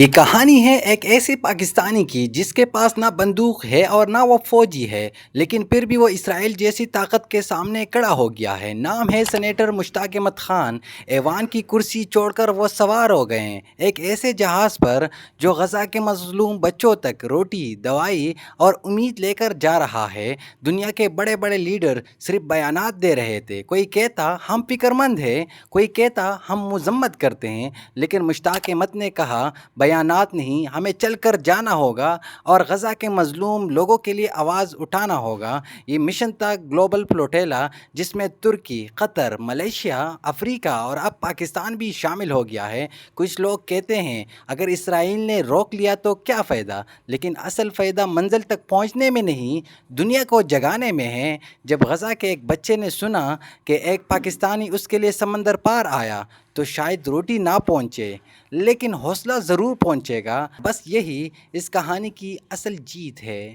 یہ کہانی ہے ایک ایسے پاکستانی کی جس کے پاس نہ بندوق ہے اور نہ وہ فوجی ہے، لیکن پھر بھی وہ اسرائیل جیسی طاقت کے سامنے کھڑا ہو گیا ہے۔ نام ہے سینیٹر مشتاق احمد خان۔ ایوان کی کرسی چھوڑ کر وہ سوار ہو گئے ہیں ایک ایسے جہاز پر جو غزہ کے مظلوم بچوں تک روٹی، دوائی اور امید لے کر جا رہا ہے۔ دنیا کے بڑے بڑے لیڈر صرف بیانات دے رہے تھے، کوئی کہتا ہم فکر مند ہیں، کوئی کہتا ہم مذمت کرتے ہیں، لیکن مشتاق احمد نے کہا بیانات نہیں، ہمیں چل کر جانا ہوگا اور غزہ کے مظلوم لوگوں کے لیے آواز اٹھانا ہوگا۔ یہ مشن تھا گلوبل فلوٹیلا، جس میں ترکی، قطر، ملیشیا، افریقہ اور اب پاکستان بھی شامل ہو گیا ہے۔ کچھ لوگ کہتے ہیں اگر اسرائیل نے روک لیا تو کیا فائدہ، لیکن اصل فائدہ منزل تک پہنچنے میں نہیں، دنیا کو جگانے میں ہے۔ جب غزہ کے ایک بچے نے سنا کہ ایک پاکستانی اس کے لیے سمندر پار آیا تو شاید روٹی نہ پہنچے، لیکن حوصلہ ضرور پہنچے گا۔ بس یہی اس کہانی کی اصل جیت ہے۔